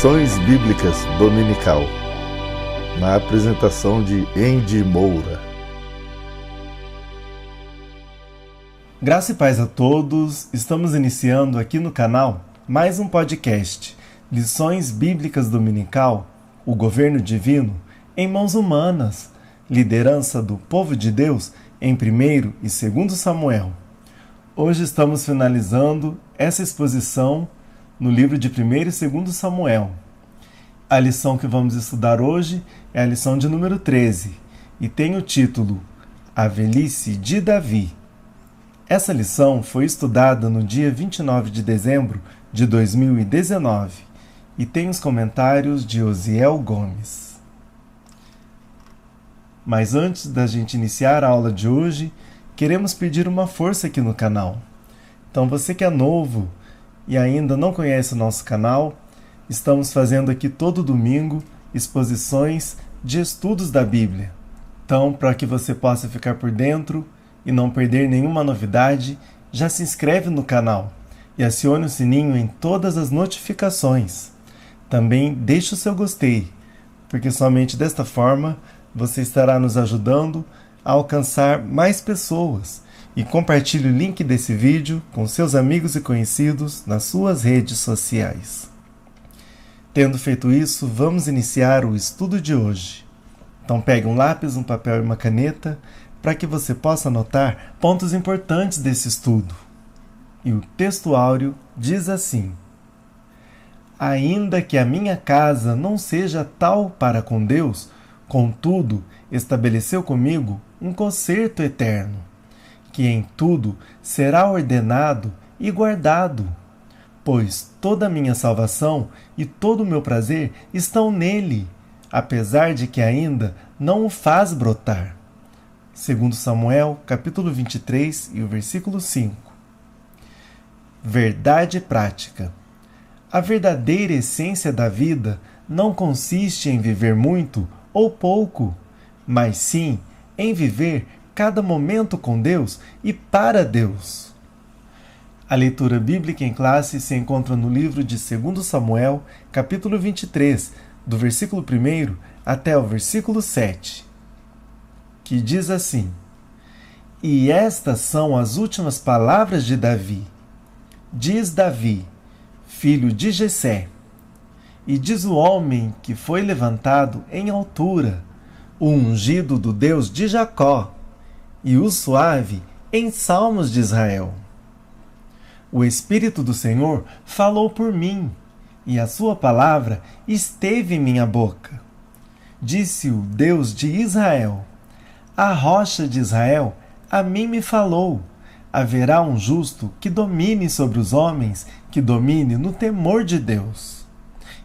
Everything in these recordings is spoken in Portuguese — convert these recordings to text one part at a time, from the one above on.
Lições Bíblicas Dominical, na apresentação de Andy Moura. Graça e paz a todos, estamos iniciando aqui no canal mais um podcast, Lições Bíblicas Dominical, o Governo Divino em Mãos Humanas, liderança do povo de Deus em 1º e 2º Samuel. Hoje estamos finalizando essa exposição no livro de 1º e 2º Samuel. A lição que vamos estudar hoje é a lição de número 13 e tem o título A Velhice de Davi. Essa lição foi estudada no dia 29 de dezembro de 2019 e tem os comentários de Osiel Gomes. Mas antes da gente iniciar a aula de hoje, queremos pedir uma força aqui no canal. Então você que é novo e ainda não conhece o nosso canal, estamos fazendo aqui todo domingo exposições de estudos da Bíblia. Então, para que você possa ficar por dentro e não perder nenhuma novidade, já se inscreve no canal e acione o sininho em todas as notificações. Também deixe o seu gostei, porque somente desta forma você estará nos ajudando a alcançar mais pessoas. E compartilhe o link desse vídeo com seus amigos e conhecidos nas suas redes sociais. Tendo feito isso, vamos iniciar o estudo de hoje. Então pegue um lápis, um papel e uma caneta para que você possa anotar pontos importantes desse estudo. E o texto áureo diz assim: Ainda que a minha casa não seja tal para com Deus, contudo, estabeleceu comigo um concerto eterno, que em tudo será ordenado e guardado, pois toda a minha salvação e todo o meu prazer estão nele, apesar de que ainda não o faz brotar. 2 Samuel, capítulo 23 e o versículo 5. Verdade prática. A verdadeira essência da vida não consiste em viver muito ou pouco, mas sim em viver cada momento com Deus e para Deus. A leitura bíblica em classe se encontra no livro de 2 Samuel, capítulo 23, do versículo 1 até o versículo 7, que diz assim: E estas são as últimas palavras de Davi. Diz Davi, filho de Jessé, e diz o homem que foi levantado em altura, o ungido do Deus de Jacó, e o suave em salmos de Israel. O Espírito do Senhor falou por mim, e a sua palavra esteve em minha boca. Disse o Deus de Israel: A rocha de Israel a mim me falou. Haverá um justo que domine sobre os homens, que domine no temor de Deus.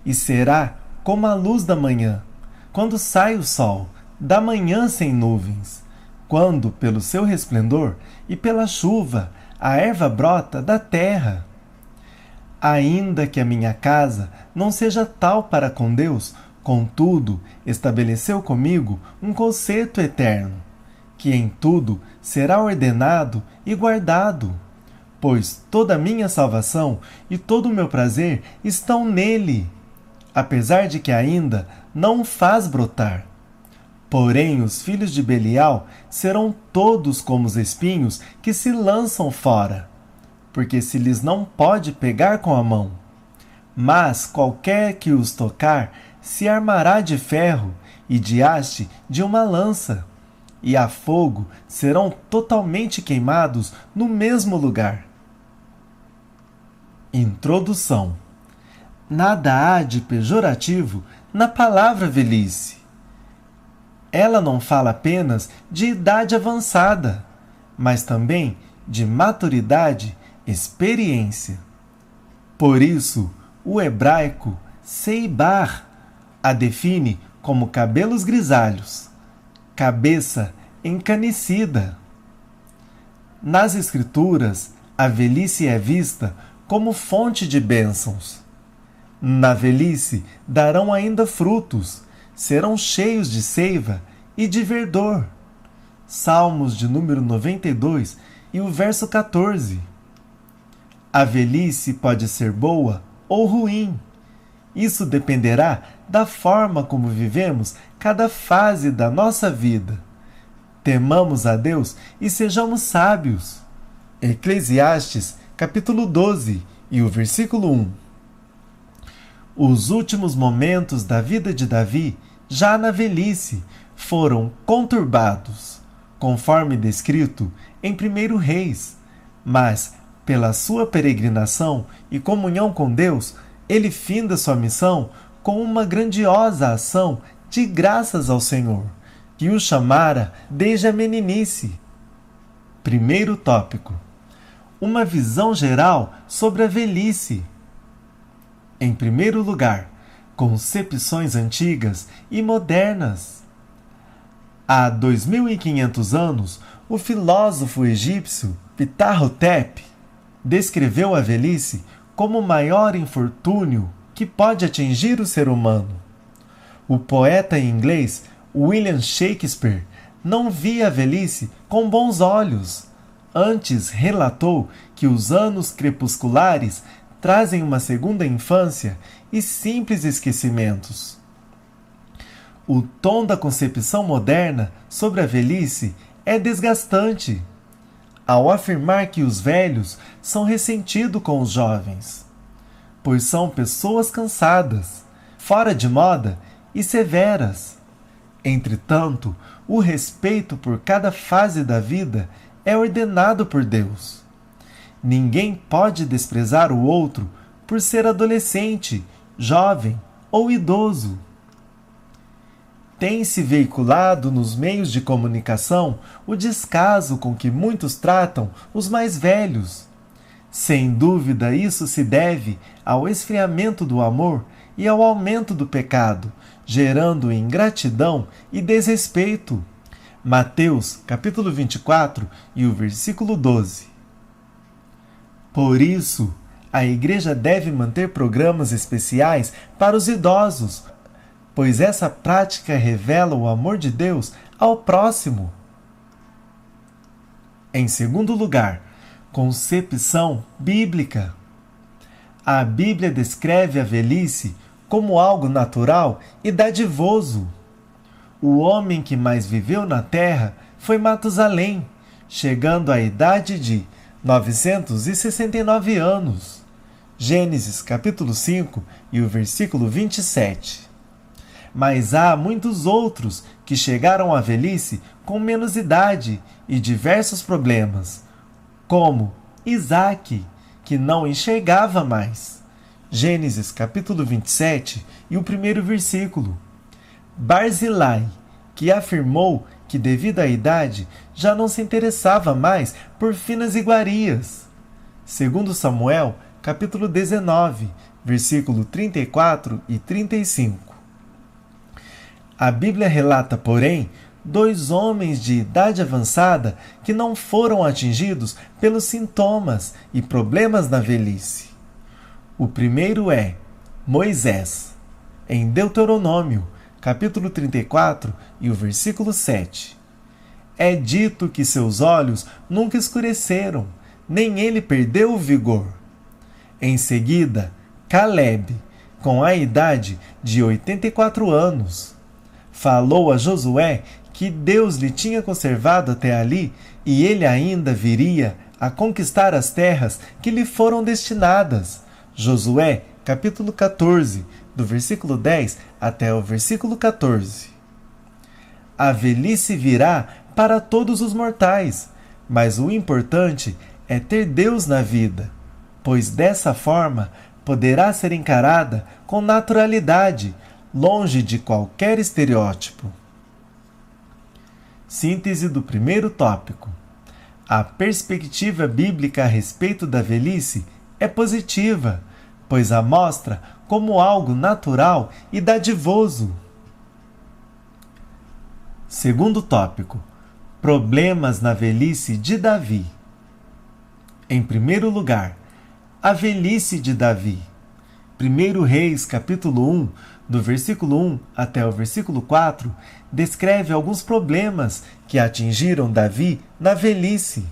E será como a luz da manhã, quando sai o sol, da manhã sem nuvens, quando, pelo seu resplendor e pela chuva, a erva brota da terra. Ainda que a minha casa não seja tal para com Deus, contudo, estabeleceu comigo um concerto eterno, que em tudo será ordenado e guardado, pois toda a minha salvação e todo o meu prazer estão nele, apesar de que ainda não o faz brotar. Porém, os filhos de Belial serão todos como os espinhos que se lançam fora, porque se lhes não pode pegar com a mão. Mas qualquer que os tocar se armará de ferro e de haste de uma lança, e a fogo serão totalmente queimados no mesmo lugar. Introdução. Nada há de pejorativo na palavra velhice. Ela não fala apenas de idade avançada, mas também de maturidade, experiência. Por isso, o hebraico seibar a define como cabelos grisalhos, cabeça encanecida. Nas Escrituras, a velhice é vista como fonte de bênçãos. Na velhice darão ainda frutos, serão cheios de seiva e de verdor. Salmos de número 92 e o verso 14. A velhice pode ser boa ou ruim, Isso dependerá da forma como vivemos cada fase da nossa vida. Temamos a Deus e sejamos sábios. Eclesiastes, capítulo 12, e o versículo 1. Os últimos momentos da vida de Davi, já na velhice, foram conturbados, conforme descrito em 1 Reis, mas, pela sua peregrinação e comunhão com Deus, ele finda sua missão com uma grandiosa ação de graças ao Senhor, que o chamara desde a meninice. Primeiro tópico: uma visão geral sobre a velhice. Em primeiro lugar, concepções antigas e modernas. Há 2.500 anos, o filósofo egípcio Ptah-hotep descreveu a velhice como o maior infortúnio que pode atingir o ser humano. O poeta inglês William Shakespeare não via a velhice com bons olhos. Antes relatou que os anos crepusculares trazem uma segunda infância e simples esquecimentos. O tom da concepção moderna sobre a velhice é desgastante, ao afirmar que os velhos são ressentidos com os jovens, pois são pessoas cansadas, fora de moda e severas. Entretanto, o respeito por cada fase da vida é ordenado por Deus. Ninguém pode desprezar o outro por ser adolescente, jovem ou idoso. Tem-se veiculado nos meios de comunicação o descaso com que muitos tratam os mais velhos. Sem dúvida, isso se deve ao esfriamento do amor e ao aumento do pecado, gerando ingratidão e desrespeito. Mateus, capítulo 24, e o versículo 12. Por isso, a Igreja deve manter programas especiais para os idosos, pois essa prática revela o amor de Deus ao próximo. Em segundo lugar, concepção bíblica. A Bíblia descreve a velhice como algo natural e dadivoso. O homem que mais viveu na terra foi Matusalém, chegando à idade de 969 anos. Gênesis capítulo 5 e o versículo 27. Mas há muitos outros que chegaram à velhice com menos idade e diversos problemas, como Isaque, que não enxergava mais. Gênesis capítulo 27 e o primeiro versículo. Barzilai, que afirmou que devido à idade já não se interessava mais por finas iguarias. Segundo Samuel, capítulo 19, versículo 34 e 35. A Bíblia relata, porém, 2 homens de idade avançada que não foram atingidos pelos sintomas e problemas na velhice. O primeiro é Moisés, em Deuteronômio, capítulo 34 e o versículo 7. É dito que seus olhos nunca escureceram, nem ele perdeu o vigor. Em seguida, Caleb, com a idade de 84 anos, falou a Josué que Deus lhe tinha conservado até ali e ele ainda viria a conquistar as terras que lhe foram destinadas. Josué, capítulo 14, do versículo 10 até o versículo 14. A velhice virá para todos os mortais, mas o importante é ter Deus na vida, pois dessa forma poderá ser encarada com naturalidade, longe de qualquer estereótipo. Síntese do primeiro tópico. A perspectiva bíblica a respeito da velhice é positiva, pois a mostra como algo natural e dadivoso. Segundo tópico. Problemas na velhice de Davi. Em primeiro lugar, a velhice de Davi. 1 Reis, capítulo 1, do versículo 1 até o versículo 4, descreve alguns problemas que atingiram Davi na velhice.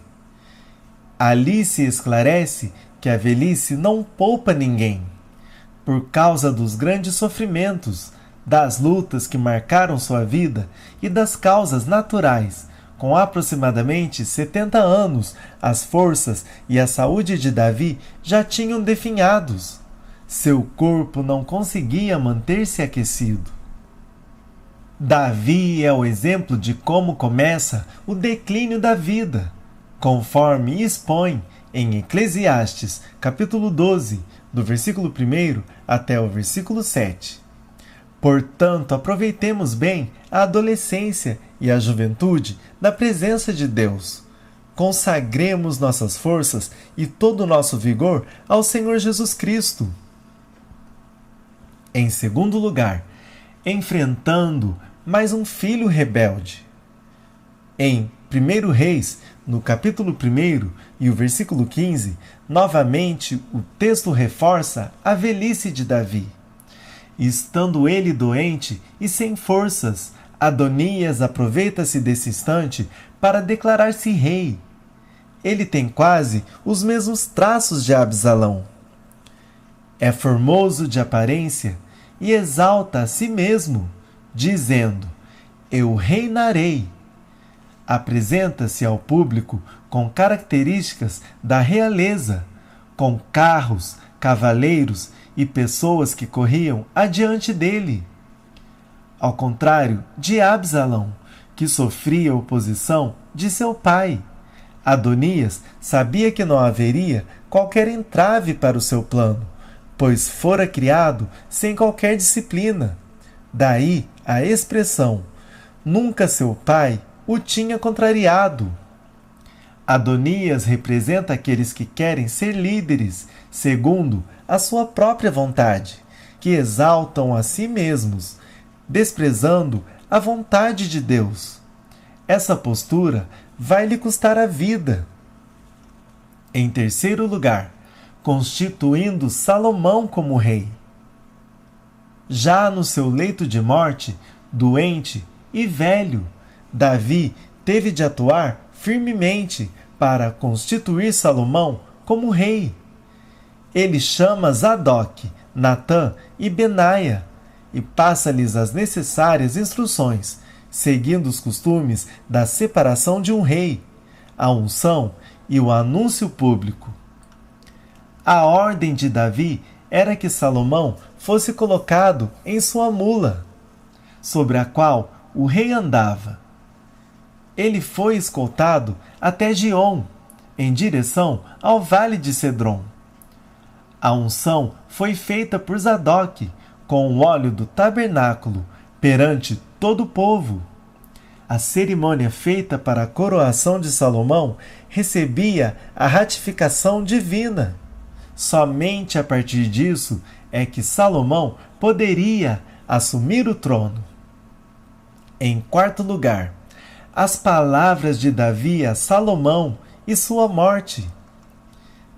Ali se esclarece que a velhice não poupa ninguém. por causa dos grandes sofrimentos, das lutas que marcaram sua vida e das causas naturais. Com aproximadamente 70 anos, as forças e a saúde de Davi já tinham definhados. Seu corpo não conseguia manter-se aquecido. Davi é o exemplo de como começa o declínio da vida, conforme expõe em Eclesiastes, capítulo 12, do versículo 1 até o versículo 7. Portanto, aproveitemos bem a adolescência e a juventude na presença de Deus. Consagremos nossas forças e todo o nosso vigor ao Senhor Jesus Cristo. Em segundo lugar, enfrentando mais um filho rebelde. Em 1 Reis, no capítulo 1 e o versículo 15, novamente o texto reforça a velhice de Davi. Estando ele doente e sem forças, Adonias aproveita-se desse instante para declarar-se rei. Ele tem quase os mesmos traços de Absalão. É formoso de aparência e exalta a si mesmo, dizendo: eu reinarei. Apresenta-se ao público com características da realeza, com carros, cavaleiros e pessoas que corriam adiante dele. Ao contrário de Absalão, que sofria oposição de seu pai, Adonias sabia que não haveria qualquer entrave para o seu plano, pois fora criado sem qualquer disciplina. Daí a expressão: nunca seu pai o tinha contrariado. Adonias representa aqueles que querem ser líderes segundo a sua própria vontade, que exaltam a si mesmos, desprezando a vontade de Deus. Essa postura vai lhe custar a vida. Em terceiro lugar, constituindo Salomão como rei. Já no seu leito de morte, doente e velho, Davi teve de atuar firmemente para constituir Salomão como rei. Ele chama Zadok, Natã e Benaia e passa-lhes as necessárias instruções, seguindo os costumes da separação de um rei, a unção e o anúncio público. A ordem de Davi era que Salomão fosse colocado em sua mula, sobre a qual o rei andava. Ele foi escoltado até Giom, em direção ao vale de Cedron. A unção foi feita por Zadok, com o óleo do tabernáculo, perante todo o povo. A cerimônia feita para a coroação de Salomão recebia a ratificação divina. Somente a partir disso é que Salomão poderia assumir o trono. Em quarto lugar, as palavras de Davi a Salomão e sua morte.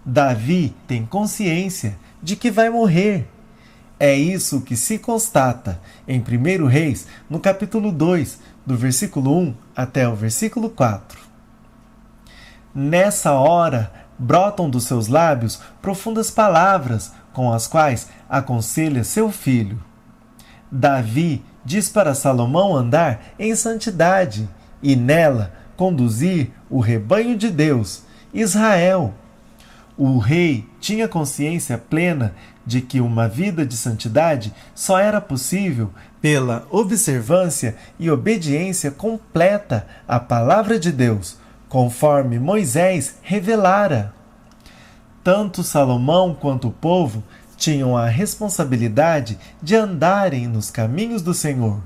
Davi tem consciência de que vai morrer. É isso que se constata em 1 Reis, no capítulo 2, do versículo 1 até o versículo 4. Nessa hora, brotam dos seus lábios profundas palavras com as quais aconselha seu filho. Davi diz para Salomão andar em santidade e nela conduzir o rebanho de Deus, Israel. O rei tinha consciência plena de que uma vida de santidade só era possível pela observância e obediência completa à palavra de Deus, conforme Moisés revelara. Tanto Salomão quanto o povo tinham a responsabilidade de andarem nos caminhos do Senhor,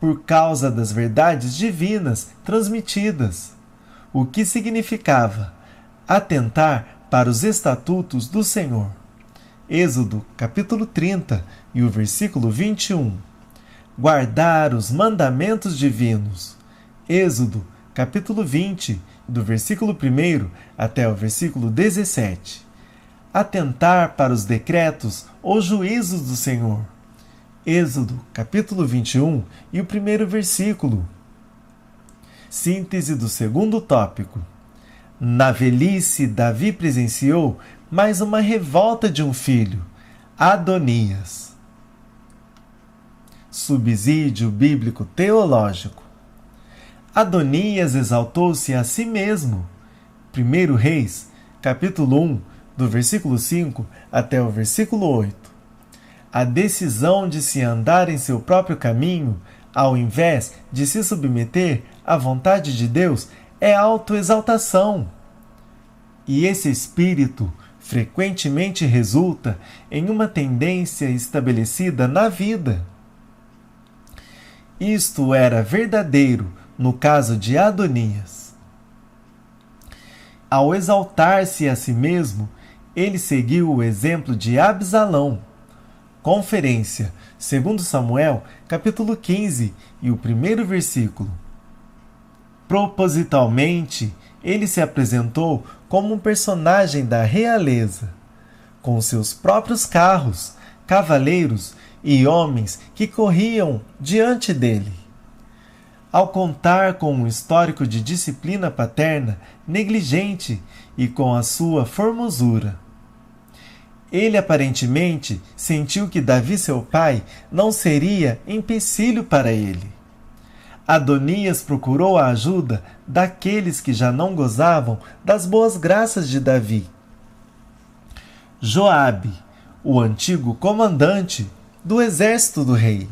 por causa das verdades divinas transmitidas, o que significava atentar para os estatutos do Senhor. Êxodo, capítulo 30 e o versículo 21. Guardar os mandamentos divinos. Êxodo, capítulo 20, do versículo 1 até o versículo 17. Atentar para os decretos ou juízos do Senhor. Êxodo, capítulo 21 e o primeiro versículo. Síntese do segundo tópico. Na velhice, Davi presenciou mais uma revolta de um filho, Adonias. Subsídio bíblico teológico. Adonias exaltou-se a si mesmo. 1 Reis, capítulo 1, do versículo 5 até o versículo 8. A decisão de se andar em seu próprio caminho, ao invés de se submeter à vontade de Deus, é autoexaltação. E esse espírito frequentemente resulta em uma tendência estabelecida na vida. Isto era verdadeiro no caso de Adonias. Ao exaltar-se a si mesmo, ele seguiu o exemplo de Absalão. Conferência, 2 Samuel, capítulo 15 e o 1º versículo. Propositalmente, ele se apresentou como um personagem da realeza, com seus próprios carros, cavaleiros e homens que corriam diante dele. Ao contar com um histórico de disciplina paterna negligente e com a sua formosura, ele aparentemente sentiu que Davi, seu pai, não seria empecilho para ele. Adonias procurou a ajuda daqueles que já não gozavam das boas graças de Davi. Joabe, o antigo comandante do exército do rei.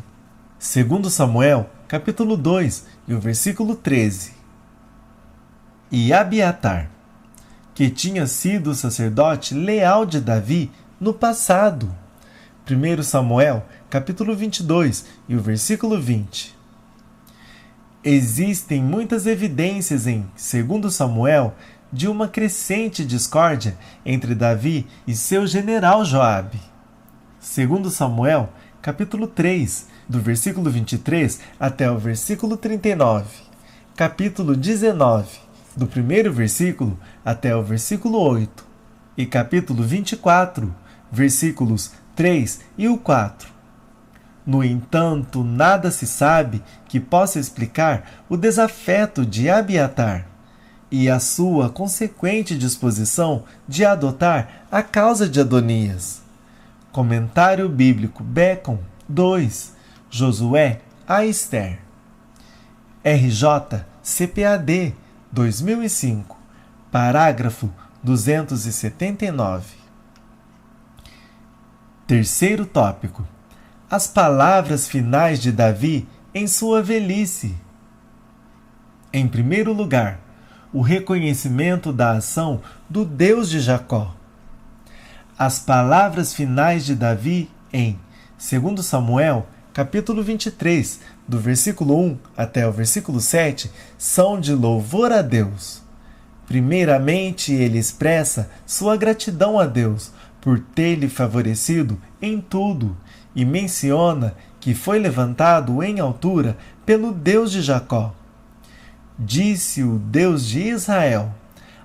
2 Samuel, capítulo 2, e o versículo 13. E Abiatar, que tinha sido o sacerdote leal de Davi no passado. 1 Samuel, capítulo 22, e o versículo 20. Existem muitas evidências em 2 Samuel de uma crescente discórdia entre Davi e seu general Joabe. 2 Samuel, capítulo 3, do versículo 23 até o versículo 39. Capítulo 19, do 1º versículo até o versículo 8. E capítulo 24, versículos 3 e o 4. No entanto, nada se sabe que possa explicar o desafeto de Abiatar e a sua consequente disposição de adotar a causa de Adonias. Comentário bíblico Becon 2, Josué a Esther. RJ CPAD 2005, parágrafo 279. Terceiro tópico: as palavras finais de Davi em sua velhice. Em primeiro lugar, o reconhecimento da ação do Deus de Jacó. As palavras finais de Davi em 2 Samuel, capítulo 23, do versículo 1 até o versículo 7, são de louvor a Deus. Primeiramente, ele expressa sua gratidão a Deus por ter lhe favorecido em tudo e menciona que foi levantado em altura pelo Deus de Jacó. Disse o Deus de Israel: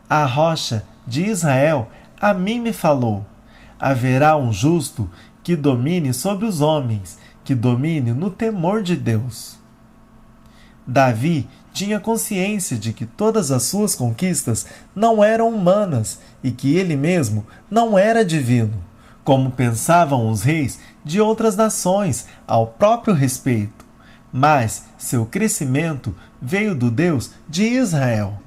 a rocha de Israel a mim me falou. Haverá um justo que domine sobre os homens, que domine no temor de Deus. Davi tinha consciência de que todas as suas conquistas não eram humanas e que ele mesmo não era divino, como pensavam os reis de outras nações ao próprio respeito, mas seu crescimento veio do Deus de Israel.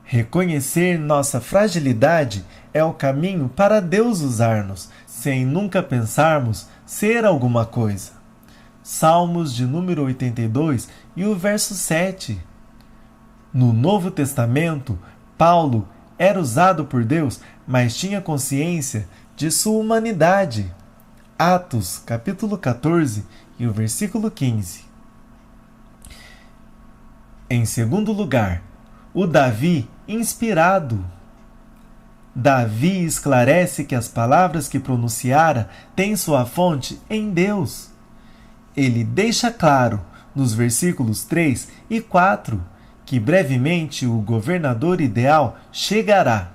Reconhecer nossa fragilidade é o caminho para Deus usar-nos, sem nunca pensarmos ser alguma coisa. Salmos de número 82 e o verso 7. No Novo Testamento, Paulo era usado por Deus, mas tinha consciência de sua humanidade. Atos, capítulo 14 e o versículo 15. Em segundo lugar, o Davi inspirado. Davi esclarece que as palavras que pronunciara têm sua fonte em Deus. Ele deixa claro, nos versículos 3 e 4, que brevemente o governador ideal chegará.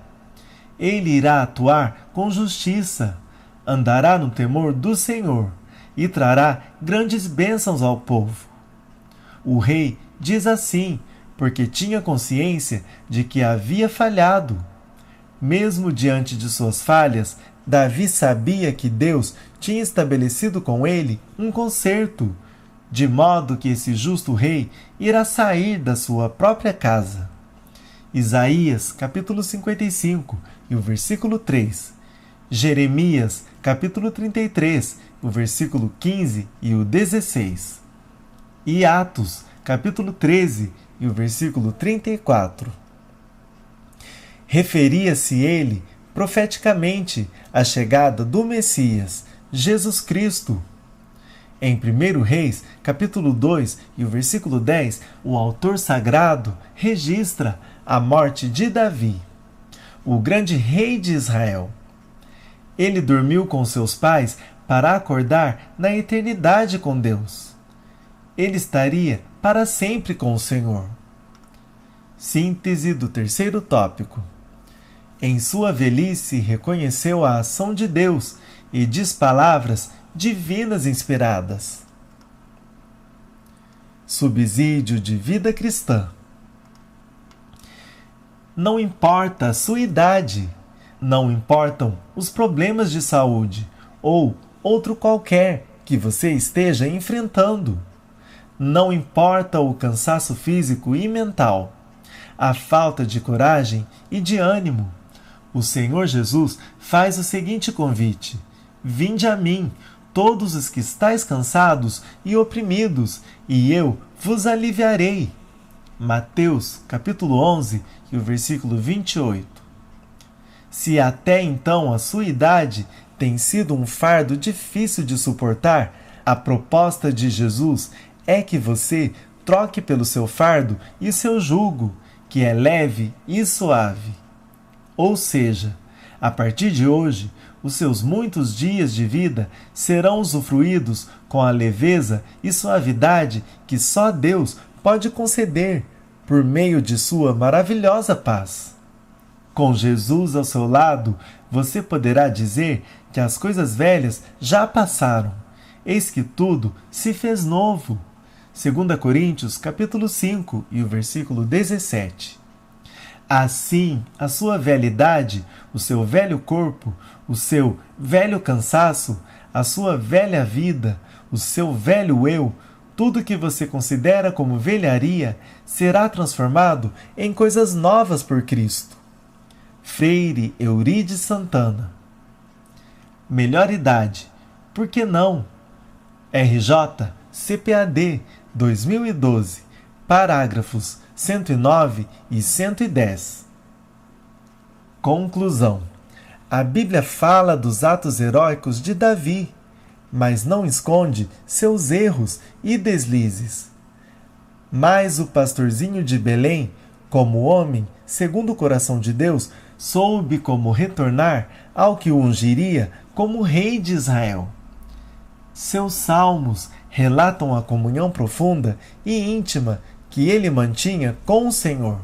Ele irá atuar com justiça, andará no temor do Senhor e trará grandes bênçãos ao povo. O rei diz assim, porque tinha consciência de que havia falhado. Mesmo diante de suas falhas, Davi sabia que Deus tinha estabelecido com ele um concerto, de modo que esse justo rei irá sair da sua própria casa. Isaías, capítulo 55, e o versículo 3. Jeremias, capítulo 33, o versículo 15 e o 16. E Atos, capítulo 13, e o versículo 34. Referia-se ele profeticamente à chegada do Messias, Jesus Cristo. Em 1 Reis, capítulo 2 e o versículo 10, o autor sagrado registra a morte de Davi, o grande rei de Israel. Ele dormiu com seus pais para acordar na eternidade com Deus. Ele estaria para sempre com o Senhor. Síntese do terceiro tópico. Em sua velhice reconheceu a ação de Deus e diz palavras divinas inspiradas. Subsídio de vida cristã. Não importa a sua idade, não importam os problemas de saúde ou outro qualquer que você esteja enfrentando. Não importa o cansaço físico e mental, a falta de coragem e de ânimo. O Senhor Jesus faz o seguinte convite: vinde a mim, todos os que estáis cansados e oprimidos, e eu vos aliviarei. Mateus, capítulo 11, e o versículo 28. Se até então a sua idade tem sido um fardo difícil de suportar, a proposta de Jesus é que você troque pelo seu fardo e seu jugo, que é leve e suave. Ou seja, a partir de hoje, os seus muitos dias de vida serão usufruídos com a leveza e suavidade que só Deus pode conceder por meio de sua maravilhosa paz. Com Jesus ao seu lado, você poderá dizer que as coisas velhas já passaram. Eis que tudo se fez novo. 2 Coríntios, capítulo 5, e o versículo 17. Assim, a sua velha idade, o seu velho corpo, o seu velho cansaço, a sua velha vida, o seu velho eu, tudo que você considera como velharia, será transformado em coisas novas por Cristo. Freire Eurídice Santana. Melhor idade, por que não? RJ CPAD 2012, parágrafos 109 e 110. Conclusão. A Bíblia fala dos atos heróicos de Davi, mas não esconde seus erros e deslizes. Mas o pastorzinho de Belém, como homem, segundo o coração de Deus, soube como retornar ao que o ungiria como rei de Israel. Seus salmos relatam a comunhão profunda e íntima que ele mantinha com o Senhor.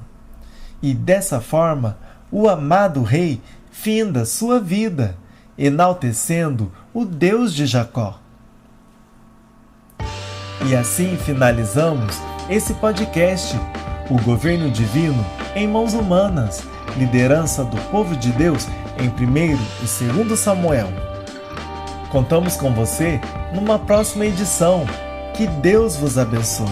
E dessa forma, o amado rei finda sua vida, enaltecendo o Deus de Jacó. E assim finalizamos esse podcast, O Governo Divino em Mãos Humanas, liderança do povo de Deus em 1º e 2º Samuel. Contamos com você numa próxima edição. Que Deus vos abençoe.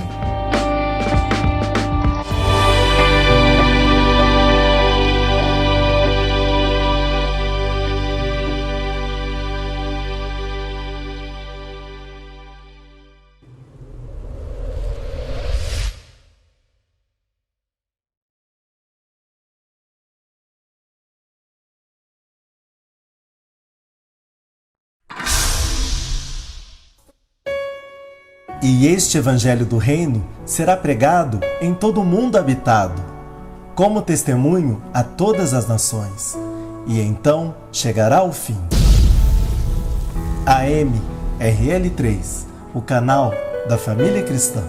E este Evangelho do Reino será pregado em todo o mundo habitado, como testemunho a todas as nações, e então chegará o fim. AM RL3, o canal da família cristã.